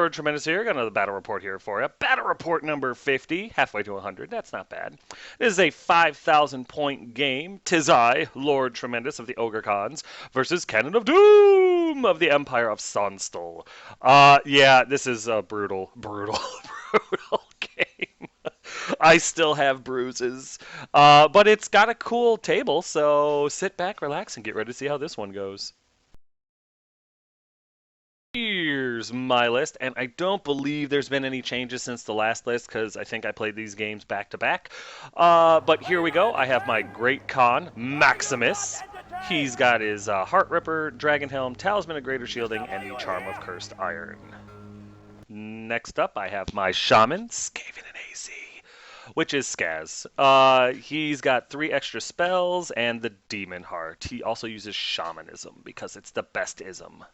Lord Tremendous here. Got another battle report here for you. Battle report number 50, halfway to 100. That's not bad. This is a 5,000 point game. Tis I, Lord Tremendous of the Ogre Khans, versus Cannon of Doom of the Empire of Sonstal. Yeah, this is a brutal, brutal game. I still have bruises, but it's got a cool table, so sit back, relax, and get ready to see how this one goes. Here's my list, and I don't believe there's been any changes since the last list because I think I played these games back to back. But here we go. I have my Great Khan, Maximus. He's got his Heart Ripper, Dragon Helm, Talisman of Greater Shielding, and the Charm of Cursed Iron. Next up, I have my Shaman, Skaven and AZ, which is Skaz. He's got 3 extra spells and the Demon Heart. He also uses Shamanism because it's the best ism.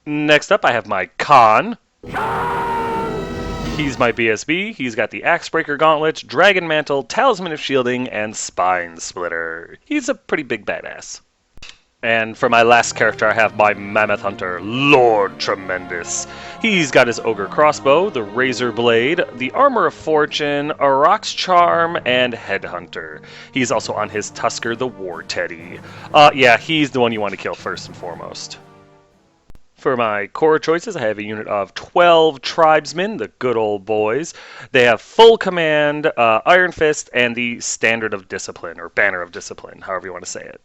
Next up, I have my Khan. He's my BSB. He's got the Axebreaker Gauntlets, Dragon Mantle, Talisman of Shielding, and Spine Splitter. He's a pretty big badass. And for my last character, I have my Mammoth Hunter, Lord Tremendous. He's got his Ogre Crossbow, the Razor Blade, the Armor of Fortune, a Rock's Charm, and Headhunter. He's also on his Tusker, the War Teddy. Yeah, he's the one you want to kill first and foremost. For my core choices, I have a unit of 12 tribesmen, the good old boys. They have full command, Iron Fist, and the Standard of Discipline, or Banner of Discipline, however you want to say it.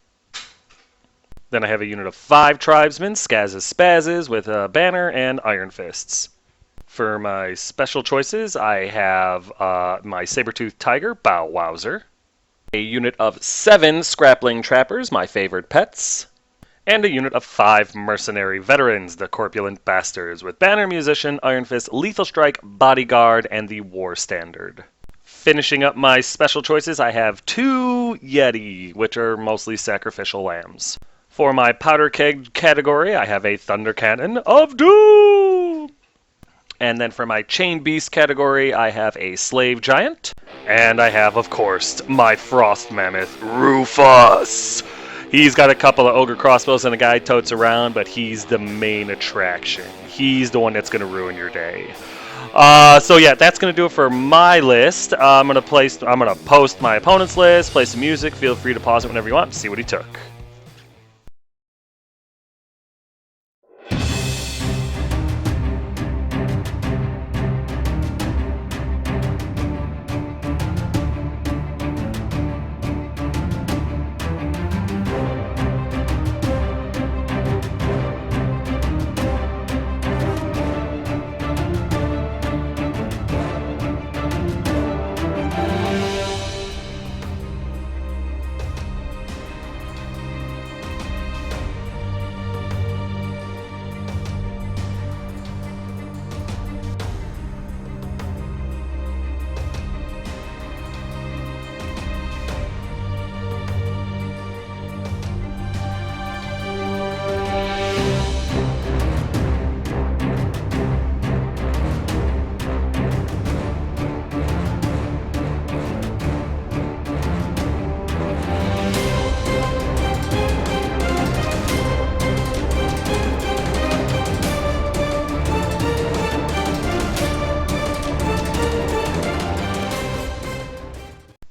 Then I have a unit of 5 tribesmen, Skaz's Spazzes, with a Banner and Iron Fists. For my special choices, I have my Saber-Toothed Tiger, Bow Wowzer. A unit of 7 Scrappling Trappers, my favorite pets. And a unit of 5 mercenary veterans, the Corpulent Bastards, with Banner, Musician, Iron Fist, Lethal Strike, Bodyguard, and the War Standard. Finishing up my special choices, I have 2 Yeti, which are mostly sacrificial lambs. For my Powder Keg category, I have a Thunder Cannon of Doom! And then for my Chain Beast category, I have a Slave Giant. And I have, of course, my Frost Mammoth, Rufus! He's got a couple of Ogre Crossbows and a guy totes around, but he's the main attraction. He's the one that's going to ruin your day. So yeah, that's going to do it for my list. I'm going to post my opponent's list, play some music. Feel free to pause it whenever you want to see what he took.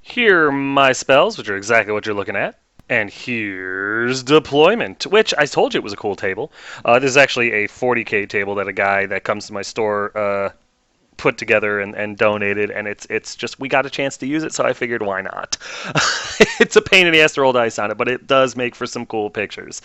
Here are my spells, which are exactly what you're looking at. And here's Deployment, which I told you it was a cool table. This is actually a 40k table that a guy that comes to my store put together and donated, and it's just, we got a chance to use it, so I figured why not. It's a pain in the ass to roll dice on it, but it does make for some cool pictures.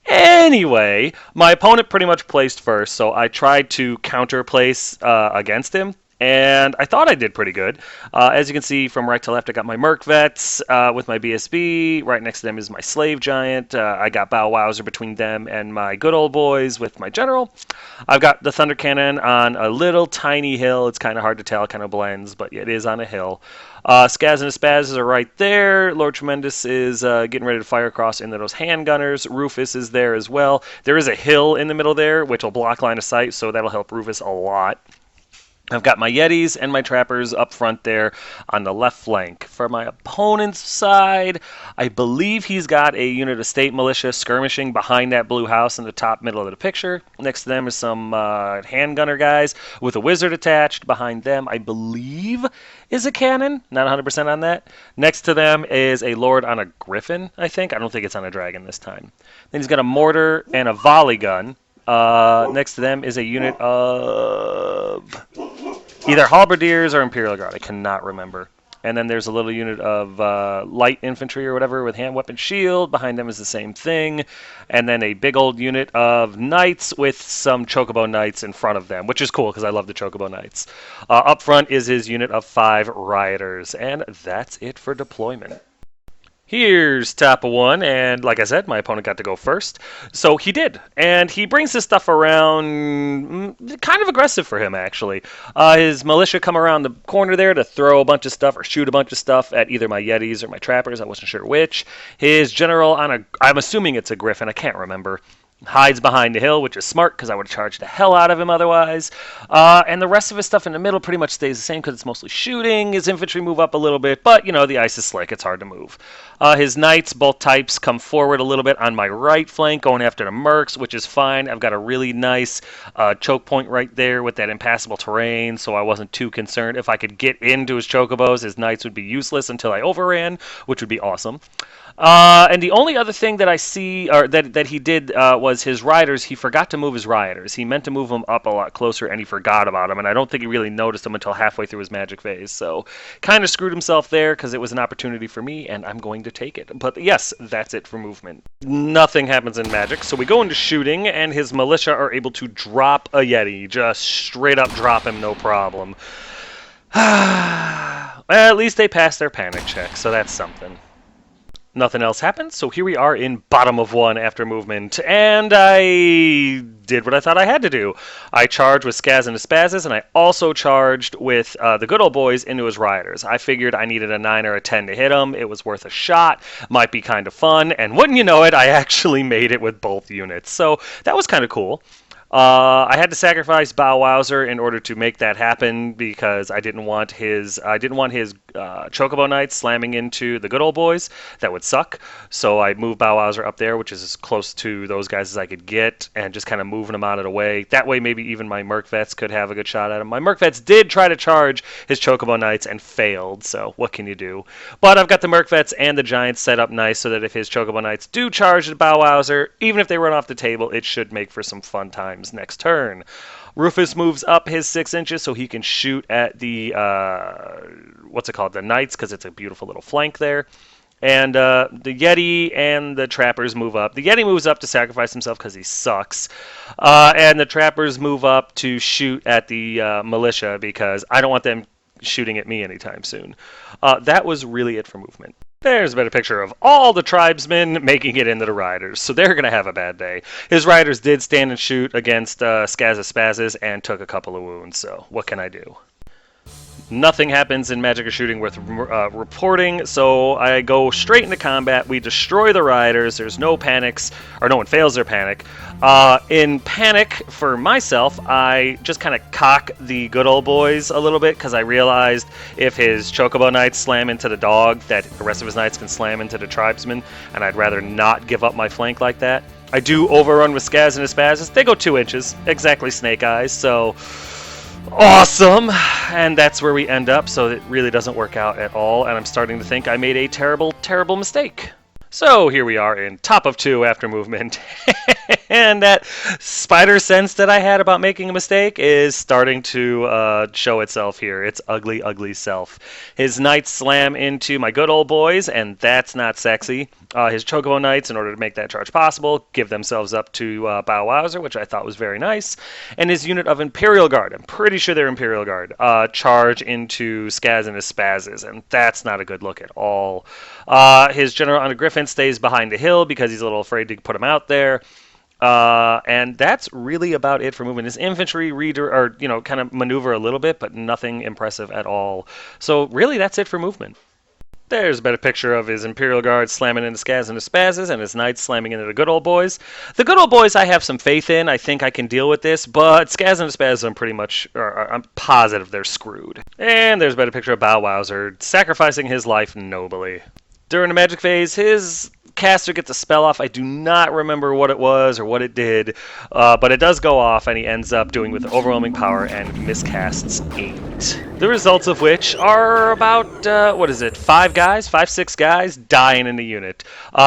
Anyway, my opponent pretty much placed first, so I tried to counter place against him. And I thought I did pretty good. As you can see from right to left, I got my Merc Vets with my BSB. Right next to them is my Slave Giant. I got Bow Wowzer between them and my good old boys with my General. I've got the Thunder Cannon on a little tiny hill. It's kind of hard to tell, it kind of blends, but it is on a hill. Skaz and his Spazzes are right there. Lord Tremendous is getting ready to fire across into those handgunners. Rufus is there as well. There is a hill in the middle there, which will block line of sight, so that'll help Rufus a lot. I've got my Yetis and my Trappers up front there on the left flank. For my opponent's side, I believe he's got a unit of State Militia skirmishing behind that blue house in the top middle of the picture. Next to them is some handgunner guys with a wizard attached. Behind them, I believe, is a cannon. Not 100% on that. Next to them is a lord on a griffin, I think. I don't think it's on a dragon this time. Then he's got a mortar and a volley gun. Next to them is a unit of either halberdiers or Imperial Guard. I cannot remember. And then there's a little unit of light infantry or whatever with hand weapon shield. Behind them is the same thing. And then a big old unit of knights with some chocobo knights in front of them, which is cool because I love the chocobo knights. Up front is his unit of 5 rioters. And that's it for deployment. Here's top of 1, and like I said, my opponent got to go first. So he did, and he brings his stuff around, kind of aggressive for him, actually. His militia come around the corner there to throw a bunch of stuff or shoot a bunch of stuff at either my Yetis or my Trappers. I wasn't sure which. His general I'm assuming it's a Griffin, I can't remember. Hides behind the hill, which is smart because I would have charged the hell out of him otherwise. And the rest of his stuff in the middle pretty much stays the same because it's mostly shooting. His infantry move up a little bit, but, the ice is slick. It's hard to move. His knights, both types, come forward a little bit on my right flank, going after the mercs, which is fine. I've got a really nice choke point right there with that impassable terrain, so I wasn't too concerned. If I could get into his chocobos, his knights would be useless until I overran, which would be awesome. And the only other thing that I see, or that he did, was his riders. He forgot to move his rioters. He meant to move them up a lot closer, and he forgot about them. And I don't think he really noticed them until halfway through his magic phase. So, kind of screwed himself there because it was an opportunity for me, and I'm going to take it. But yes, that's it for movement. Nothing happens in magic, so we go into shooting, and his militia are able to drop a Yeti, just straight up drop him, no problem. At least they passed their panic check, so that's something. Nothing else happened, so here we are in bottom of 1 after movement, and I did what I thought I had to do. I charged with Skaz and Spazzes, and I also charged with the good old boys into his rioters. I figured I needed a 9 or a 10 to hit them. It was worth a shot, might be kind of fun, and wouldn't you know it, I actually made it with both units. So that was kind of cool. I had to sacrifice Bow Wowser in order to make that happen because I didn't want his Chocobo Knights slamming into the good old boys. That would suck. So I moved Bow Wowser up there, which is as close to those guys as I could get, and just kind of moving them out of the way. That way, maybe even my Merc Vets could have a good shot at him. My Merc Vets did try to charge his Chocobo Knights and failed. So what can you do? But I've got the Merc Vets and the Giants set up nice so that if his Chocobo Knights do charge the Bow Wowser, even if they run off the table, it should make for some fun times next turn. Rufus moves up his 6 inches so he can shoot at the the Knights, because it's a beautiful little flank there. And the Yeti and the Trappers move up. The Yeti moves up to sacrifice himself because he sucks. And the Trappers move up to shoot at the militia because I don't want them shooting at me anytime soon. That was really it for movement. There's a better picture of all the tribesmen making it into the riders, so they're going to have a bad day. His riders did stand and shoot against Skazaspazes and took a couple of wounds, so what can I do? Nothing happens in Magic or Shooting worth reporting, so I go straight into combat. We destroy the riders. There's no panics, or no one fails their panic. In panic for myself, I just kind of cock the good old boys a little bit because I realized if his Chocobo Knights slam into the dog, that the rest of his knights can slam into the tribesmen, and I'd rather not give up my flank like that. I do overrun with Skaz and Spazzes. They go 2 inches, exactly Snake Eyes, so awesome, and that's where we end up, so it really doesn't work out at all, and I'm starting to think I made a terrible, terrible mistake. So here we are in top of 2 after movement, and that spider sense that I had about making a mistake is starting to show itself here. Its ugly, ugly self. His knights slam into my good old boys, and that's not sexy. His Chocobo Knights, in order to make that charge possible, give themselves up to Bow Wowser, which I thought was very nice. And his unit of Imperial Guard, I'm pretty sure they're Imperial Guard, charge into Skaz and his Spazzes, and that's not a good look at all. His general on a Griffin stays behind the hill because he's a little afraid to put him out there. And that's really about it for movement. His infantry kind of maneuver a little bit, but nothing impressive at all. So really, that's it for movement. There's a better picture of his Imperial Guard slamming into Skaz and his Spazzes, and his Knights slamming into the Good Old Boys. The Good Old Boys I have some faith in. I think I can deal with this, but Skaz and his Spazzes I'm positive they're screwed. And there's a better picture of Bow Wowser sacrificing his life nobly. During the magic phase, his caster gets a spell off. I do not remember what it was or what it did, but it does go off, and he ends up doing with overwhelming power and miscasts 8. The results of which are about, 6 guys dying in the unit.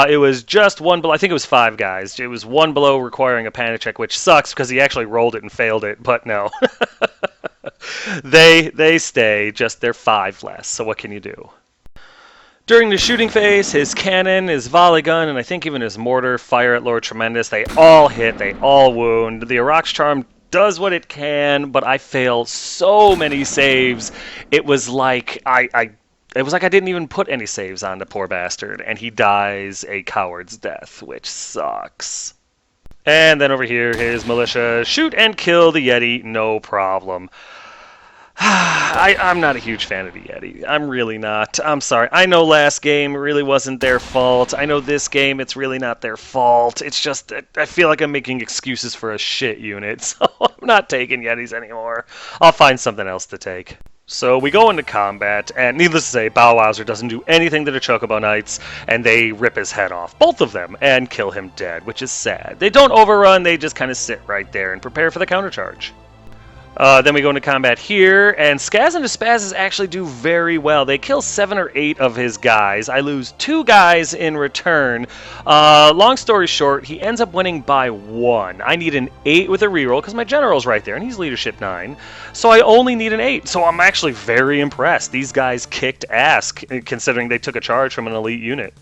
It was just one blow. I think it was 5 guys. It was one blow requiring a panic check, which sucks because he actually rolled it and failed it, but no. They stay, just they're 5 less, so what can you do? During the shooting phase, his cannon, his volley gun, and I think even his mortar fire at Lord Tremendous. They all hit, they all wound. The Aurochs Charm does what it can, but I fail so many saves. It was like I didn't even put any saves on the poor bastard, and he dies a coward's death, which sucks. And then over here, his militia shoot and kill the Yeti, no problem. I'm not a huge fan of the Yeti. I'm really not. I'm sorry. I know last game really wasn't their fault. I know this game it's really not their fault. It's just I feel like I'm making excuses for a shit unit, so I'm not taking Yetis anymore. I'll find something else to take. So we go into combat, and needless to say, Bow Wowser doesn't do anything to the Chocobo Knights, and they rip his head off, both of them, and kill him dead, which is sad. They don't overrun, they just kind of sit right there and prepare for the countercharge. Then we go into combat here, and Skaz and his Spazzes actually do very well. They kill 7 or 8 of his guys. I lose 2 guys in return. Long story short, he ends up winning by 1. I need an 8 with a reroll, because my general's right there, and he's leadership 9. So I only need an 8. So I'm actually very impressed. These guys kicked ass, considering they took a charge from an elite unit.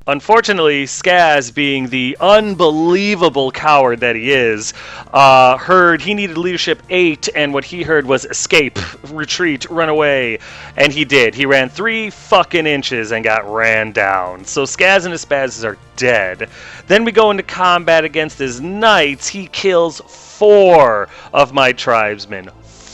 Unfortunately, Skaz, being the unbelievable coward that he is, heard he needed leadership 8, and what he heard was escape, retreat, run away, and he did. He ran 3 fucking inches and got ran down. So Skaz and his Spazzes are dead. Then we go into combat against his Knights. He kills 4 of my tribesmen.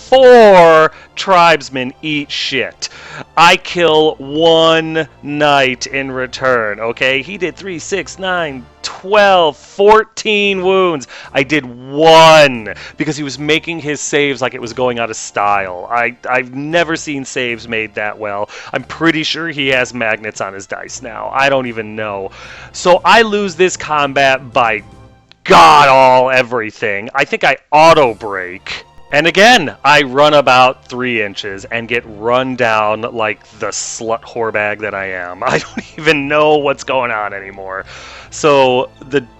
4 tribesmen eat shit. I kill 1 knight in return, okay? He did 3, 6, 9, 12, 14 wounds. I did 1 because he was making his saves like it was going out of style. I've never seen saves made that well. I'm pretty sure he has magnets on his dice now. I don't even know. So I lose this combat by God all everything. I think I auto-break. And again, I run about 3 inches and get run down like the slut whorebag that I am. I don't even know what's going on anymore. So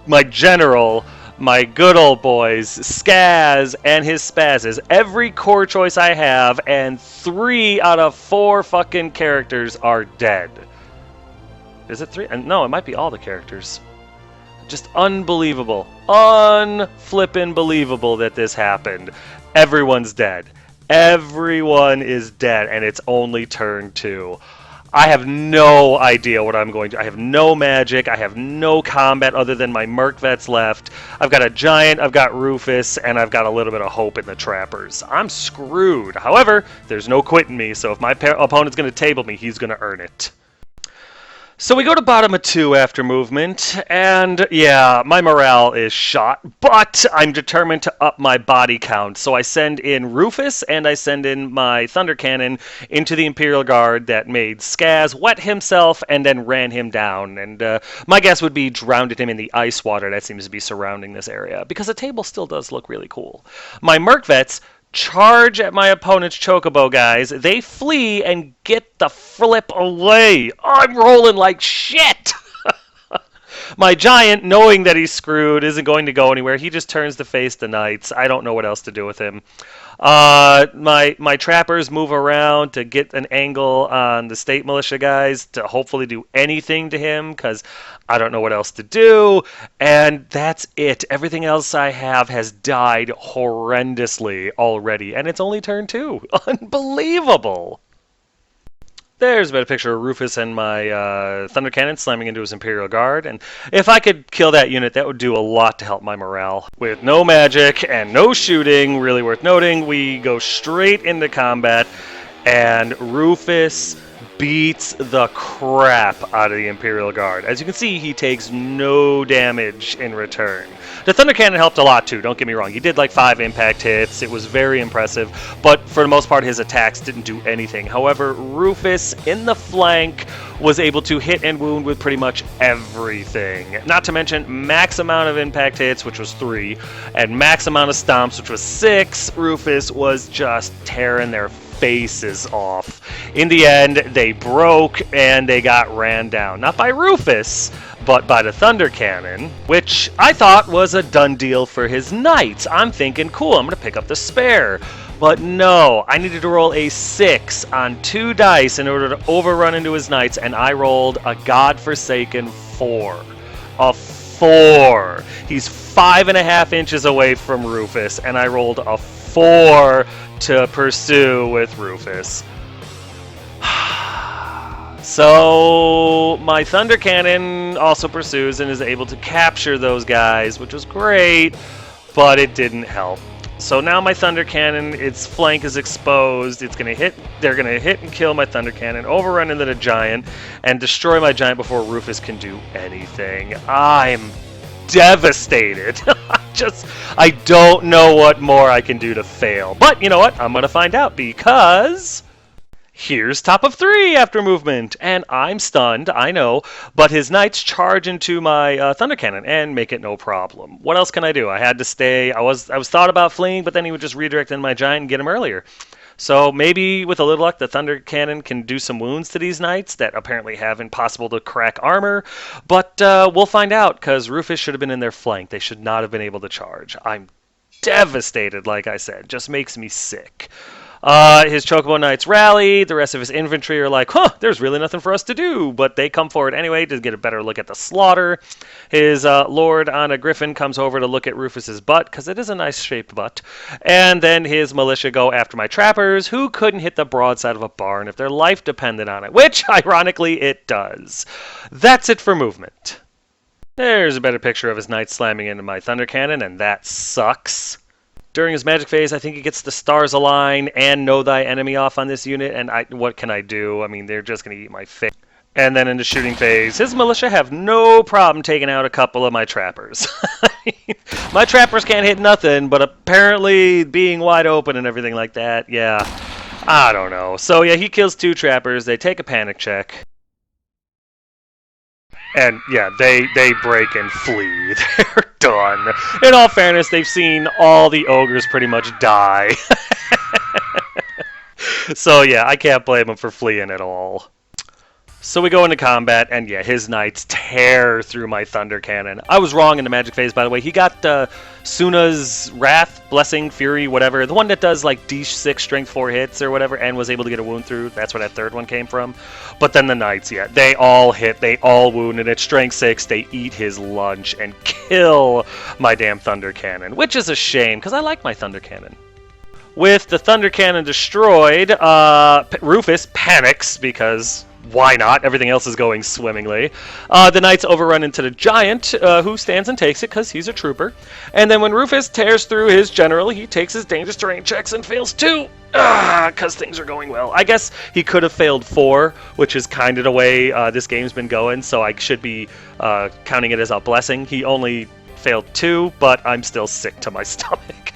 my general, my good old boys, Skaz and his Spazzes, every core choice I have, and 3 out of 4 fucking characters are dead. Is it 3? No, it might be all the characters. Just unbelievable. Unflippin' believable that this happened. Everyone's dead. Everyone is dead, and it's only turn 2. I have no idea what I'm going to do. I have no magic. I have no combat other than my Merc Vets left. I've got a Giant, I've got Rufus, and I've got a little bit of hope in the Trappers. I'm screwed. However, there's no quitting me, so if my opponent's going to table me, he's going to earn it. So we go to bottom of 2 after movement, and yeah, my morale is shot, but I'm determined to up my body count. So I send in Rufus, and I send in my Thunder Cannon into the Imperial Guard that made Skaz wet himself and then ran him down. And my guess would be drowned him in the ice water that seems to be surrounding this area, because the table still does look really cool. My Merc Vets charge at my opponent's Chocobo guys. They flee and get the flip away. I'm rolling like shit. My Giant, knowing that he's screwed, isn't going to go anywhere. He just turns to face the Knights. I don't know what else to do with him. My Trappers move around to get an angle on the State Militia guys to hopefully do anything to him, because I don't know what else to do. And that's it. Everything else I have has died horrendously already, and it's only turn 2. Unbelievable. There's a better picture of Rufus and my Thunder Cannon slamming into his Imperial Guard, and if I could kill that unit, that would do a lot to help my morale. With no magic and no shooting, really worth noting, we go straight into combat, and Rufus beats the crap out of the Imperial Guard. As you can see, he takes no damage in return. The Thunder Cannon helped a lot too, don't get me wrong. He did like 5 impact hits. It was very impressive, but for the most part his attacks didn't do anything. However, Rufus in the flank was able to hit and wound with pretty much everything. Not to mention max amount of impact hits, which was 3, and max amount of stomps, which was 6. Rufus was just tearing their faces off. In the end, they broke and they got ran down. Not by Rufus, but by the Thunder Cannon, which I thought was a done deal for his knights. I'm thinking, cool, I'm going to pick up the spare. But no, I needed to roll a 6 on 2 dice in order to overrun into his knights, and I rolled a godforsaken 4. A 4. He's 5.5 inches away from Rufus, and I rolled a 4 to pursue with Rufus. So my Thunder Cannon also pursues and is able to capture those guys, which was great, but it didn't help. So now my Thunder Cannon, its flank is exposed. It's gonna hit. They're gonna hit and kill my Thunder Cannon, overrun into the Giant, and destroy my Giant before Rufus can do anything. I'm devastated. I don't know what more I can do to fail. But you know what? I'm gonna find out, because here's top of 3 after movement, and I'm stunned, I know, but his knights charge into my Thunder Cannon and make it no problem. What else can I do? I had to stay. I was thought about fleeing, but then he would just redirect in my Giant and get him earlier. So maybe with a little luck, the Thunder Cannon can do some wounds to these knights that apparently have impossible to crack armor, but we'll find out, because Rufus should have been in their flank. They should not have been able to charge. I'm devastated, like I said. Just makes me sick. His Chocobo Knights rally. The rest of his infantry are like, huh, there's really nothing for us to do. But they come forward anyway to get a better look at the slaughter. His Lord on a Griffin comes over to look at Rufus's butt, because it is a nice shaped butt. And then his militia go after my trappers, who couldn't hit the broadside of a barn if their life depended on it. Which, ironically, it does. That's it for movement. There's a better picture of his knights slamming into my Thunder Cannon, and that sucks. During his magic phase, I think he gets the stars align and know thy enemy off on this unit, and what can I do? I mean, they're just going to eat my face. And then in the shooting phase, his militia have no problem taking out a couple of my trappers. My trappers can't hit nothing, but apparently being wide open and everything like that, yeah, I don't know. So yeah, he kills 2 trappers, they take a panic check. And yeah, they break and flee. They're done. In all fairness, they've seen all the ogres pretty much die. So yeah, I can't blame them for fleeing at all. So we go into combat, and yeah, his knights tear through my Thunder Cannon. I was wrong in the magic phase, by the way. He got Suna's Wrath, Blessing, Fury, whatever. The one that does like D6 strength 4 hits or whatever, and was able to get a wound through. That's where that third one came from. But then the knights, yeah, they all hit, they all wound, and at strength 6, they eat his lunch and kill my damn Thunder Cannon, which is a shame, because I like my Thunder Cannon. With the Thunder Cannon destroyed, Rufus panics, because why not? Everything else is going swimmingly. The knights overrun into the Giant, who stands and takes it because he's a trooper. And then when Rufus tears through his general, he takes his dangerous terrain checks and fails 2. Because things are going well. I guess he could have failed 4, which is kind of the way this game's been going, so I should be counting it as a blessing. He only failed 2, but I'm still sick to my stomach.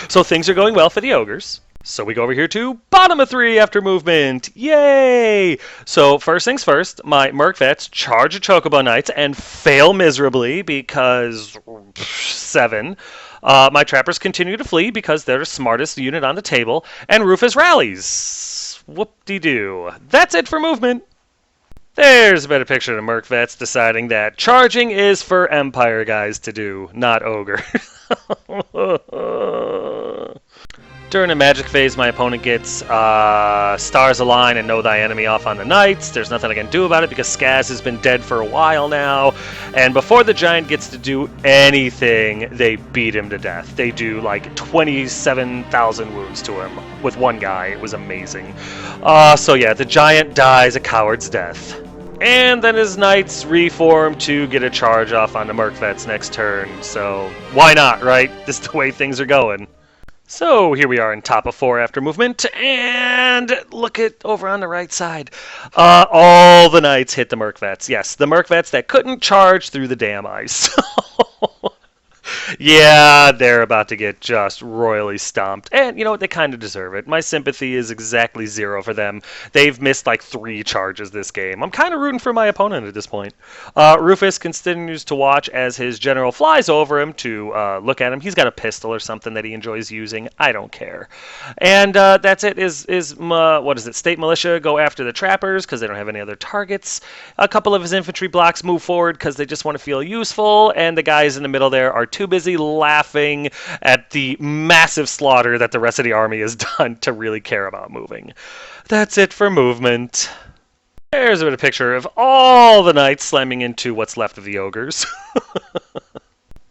So things are going well for the ogres. So we go over here to bottom of 3 after movement. Yay! So first things first, my Merc Vets charge a Chocobo Knights and fail miserably because 7. My Trappers continue to flee because they're the smartest unit on the table, and Rufus rallies. Whoop-de-doo. That's it for movement. There's a better picture of the Merc Vets deciding that charging is for Empire guys to do, not Ogre. During the magic phase, my opponent gets Stars Align and Know Thy Enemy off on the Knights. There's nothing I can do about it because Skaz has been dead for a while now. And before the Giant gets to do anything, they beat him to death. They do like 27,000 wounds to him with one guy. It was amazing. So yeah, the Giant dies a coward's death. And then his Knights reform to get a charge off on the Merc Vets next turn. So why not, right? This is the way things are going. So here we are in top of 4 after movement, and look at over on the right side. All the knights hit the Merkvets. Yes, the Merkvets that couldn't charge through the damn ice. Yeah, they're about to get just royally stomped. And you know what? They kind of deserve it. My sympathy is exactly 0 for them. They've missed like 3 charges this game. I'm kind of rooting for my opponent at this point. Rufus continues to watch as his general flies over him to look at him. He's got a pistol or something that he enjoys using. I don't care. And that's it. What is it? State Militia go after the trappers because they don't have any other targets. A couple of his infantry blocks move forward because they just want to feel useful. And the guys in the middle there are too busy laughing at the massive slaughter that the rest of the army has done to really care about moving. That's it for movement. There's a picture of all the knights slamming into what's left of the ogres.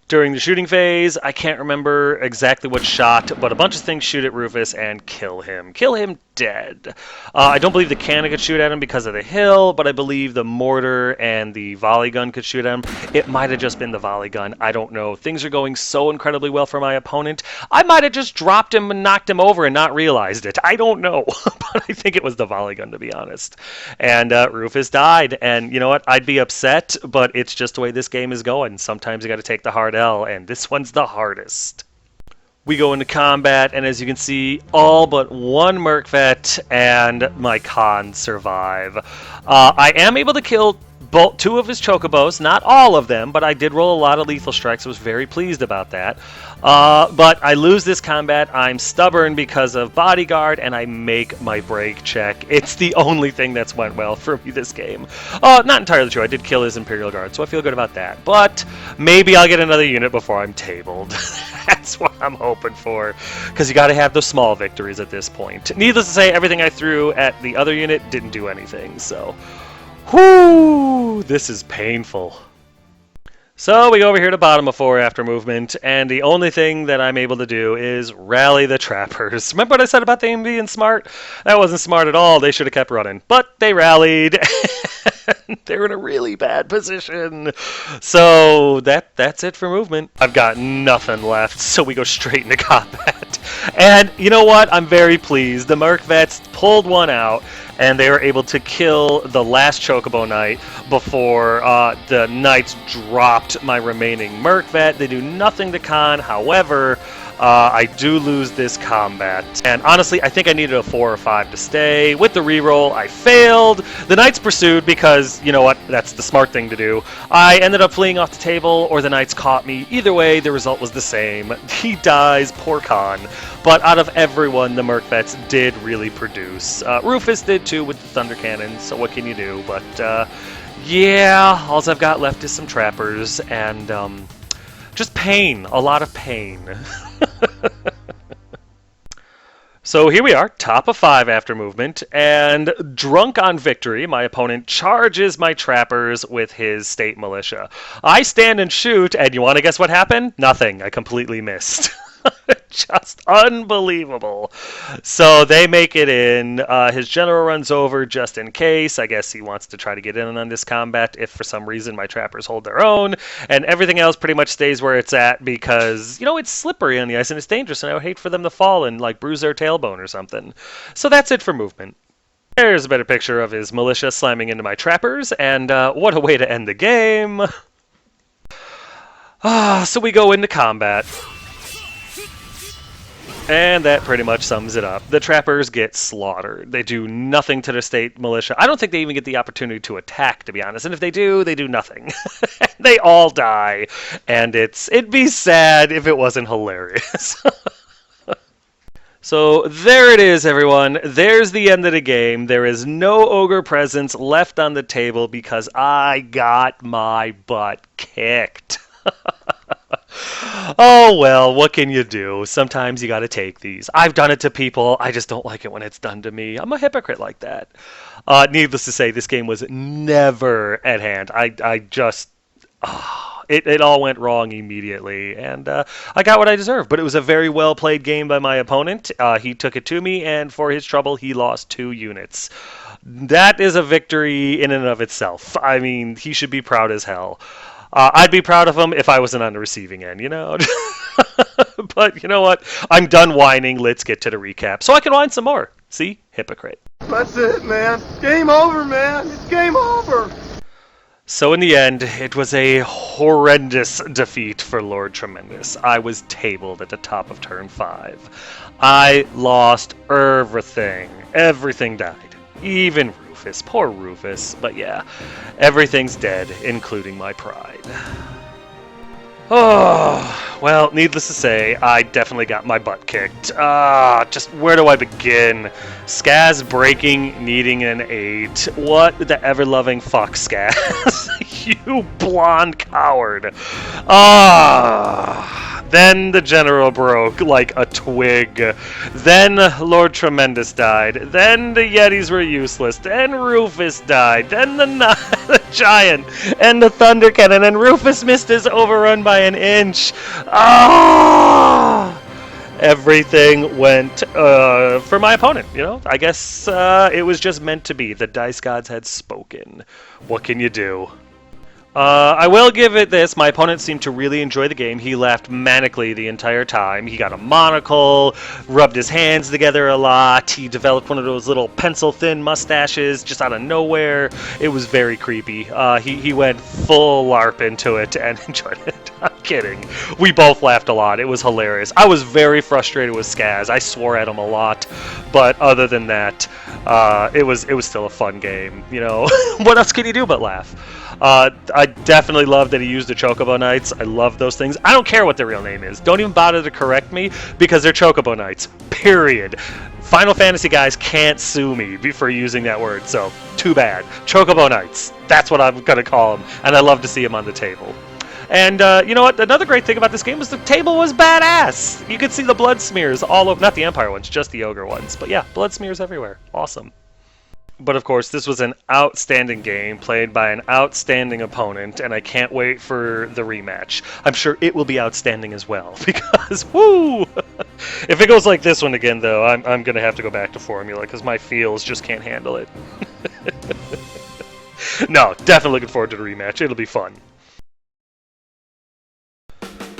During the shooting phase, I can't remember exactly what shot, but a bunch of things shoot at Rufus and kill him. Kill him dead. I don't believe the cannon could shoot at him because of the hill, but I believe the mortar and the volley gun could shoot at him. It might have just been the volley gun. I don't know. Things are going so incredibly well for my opponent. I might have just dropped him and knocked him over and not realized it. I don't know, but I think it was the volley gun, to be honest. And Rufus died, and you know what? I'd be upset, but it's just the way this game is going. Sometimes you got to take the hard L, and this one's the hardest. We go into combat, and as you can see, all but one Merkvet and my Khan survive. I am able to kill both 2 of his chocobos, not all of them, but I did roll a lot of lethal strikes. I was very pleased about that. But I lose this combat. I'm stubborn because of bodyguard, and I make my break check. It's the only thing that's went well for me this game. Not entirely true. I did kill his Imperial Guard, so I feel good about that. But maybe I'll get another unit before I'm tabled. That's what I'm hoping for, because you got to have the small victories at this point. Needless to say, everything I threw at the other unit didn't do anything, so whoo, this is painful. So we go over here to bottom of 4 after movement, and the only thing that I'm able to do is rally the trappers. Remember what I said about them being smart? That wasn't smart at all. They should have kept running. But they rallied. They're in a really bad position. So that's it for movement. I've got nothing left, so we go straight into combat. And you know what? I'm very pleased. The Merkvets pulled one out, and they were able to kill the last Chocobo Knight before the Knights dropped my remaining Merkvet. They do nothing to Khan. However, I do lose this combat. And honestly, I think I needed a 4 or 5 to stay. With the reroll, I failed. The Knights pursued because, you know what, that's the smart thing to do. I ended up fleeing off the table, or the Knights caught me. Either way, the result was the same. He dies, poor Khan. But out of everyone, the Merkvets did really produce. Rufus did too with the Thunder Cannon, so what can you do? But yeah, all I've got left is some trappers, and just pain, a lot of pain. So here we are, top of 5 after movement, and drunk on victory, my opponent charges my trappers with his state militia. I stand and shoot, and you want to guess what happened? Nothing. I completely missed. Just unbelievable. So they make it in. His general runs over just in case. I guess he wants to try to get in on this combat if for some reason my trappers hold their own. And everything else pretty much stays where it's at because, you know, it's slippery on the ice and it's dangerous. And I would hate for them to fall and like bruise their tailbone or something. So that's it for movement. There's a better picture of his militia slamming into my trappers. And what a way to end the game. So we go into combat. And that pretty much sums it up. The trappers get slaughtered. They do nothing to the state militia. I don't think they even get the opportunity to attack, to be honest. And if they do nothing. They all die. And it'd be sad if it wasn't hilarious. So there it is, everyone. There's the end of the game. There is no ogre presence left on the table because I got my butt kicked. Oh, well, what can you do? Sometimes you got to take these. I've done it to people. I just don't like it when it's done to me. I'm a hypocrite like that. Needless to say, this game was never at hand. It all went wrong immediately, and I got what I deserved. But it was a very well-played game by my opponent. He took it to me, and for his trouble, he lost 2 units. That is a victory in and of itself. I mean, he should be proud as hell. I'd be proud of him if I wasn't on the receiving end, you know? But you know what? I'm done whining. Let's get to the recap. So I can whine some more. See? Hypocrite. That's it, man. Game over, man. It's game over. So in the end, it was a horrendous defeat for Lord Tremendous. I was tabled at the top of turn 5. I lost everything. Everything died. Even Rufus. Poor Rufus. But yeah, everything's dead, including my pride. Oh, well, needless to say, I definitely got my butt kicked. Just where do I begin? Skaz breaking, needing an 8. What the ever-loving fuck, Skaz? You blonde coward. Then the general broke like a twig. Then Lord Tremendous died. Then the Yetis were useless. Then Rufus died. Then the giant and the thunder cannon. And Rufus missed his overrun by an inch. Everything went for my opponent, you know? I guess it was just meant to be. The dice gods had spoken. What can you do? I will give it this. My opponent seemed to really enjoy the game. He laughed manically the entire time. He got a monocle, rubbed his hands together a lot. He developed one of those little pencil-thin mustaches just out of nowhere. It was very creepy. He went full LARP into it and enjoyed it. I'm kidding. We both laughed a lot. It was hilarious. I was very frustrated with Skaz. I swore at him a lot, but other than that, it was still a fun game. You know, what else can you do but laugh? I definitely love that he used the Chocobo Knights. I love those things. I don't care what their real name is. Don't even bother to correct me because they're Chocobo Knights. Period. Final Fantasy guys can't sue me for using that word, so too bad. Chocobo Knights. That's what I'm going to call them, and I love to see them on the table. And you know what? Another great thing about this game was the table was badass. You could see the blood smears all over, not the Empire ones, just the Ogre ones. But yeah, blood smears everywhere. Awesome. But of course, this was an outstanding game played by an outstanding opponent, and I can't wait for the rematch. I'm sure it will be outstanding as well, because, woo! If it goes like this one again, though, I'm going to have to go back to Formula, because my feels just can't handle it. No, definitely looking forward to the rematch. It'll be fun.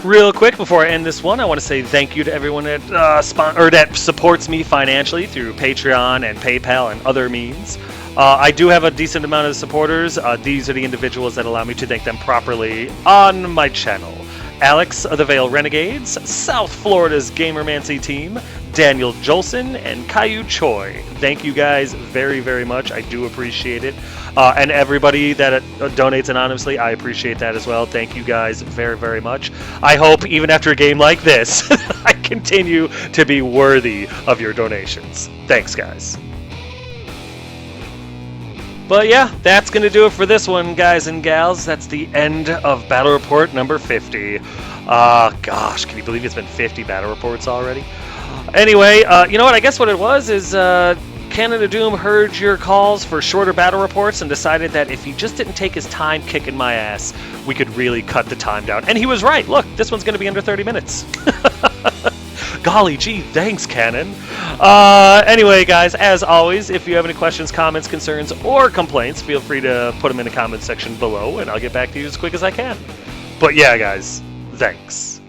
Real quick, before I end this one, I want to say thank you to everyone that supports me financially through Patreon and PayPal and other means. I do have a decent amount of supporters. These are the individuals that allow me to thank them properly on my channel. Alex of the Vale Renegades, South Florida's Gamermancy team, Daniel Jolson, and Caillou Choi. Thank you guys very, very much. I do appreciate it. And everybody that donates anonymously, I appreciate that as well. Thank you guys very, very much. I hope even after a game like this, I continue to be worthy of your donations. Thanks, guys. But yeah, that's going to do it for this one, guys and gals. That's the end of Battle Report number 50. Gosh, can you believe it's been 50 Battle Reports already? Anyway, you know what? I guess what it was is Canada Doom heard your calls for shorter battle reports and decided that if he just didn't take his time kicking my ass, we could really cut the time down. And he was right. Look, this one's going to be under 30 minutes. Golly gee, thanks, Canon. Anyway, guys, as always, if you have any questions, comments, concerns, or complaints, feel free to put them in the comments section below, and I'll get back to you as quick as I can. But yeah, guys, thanks.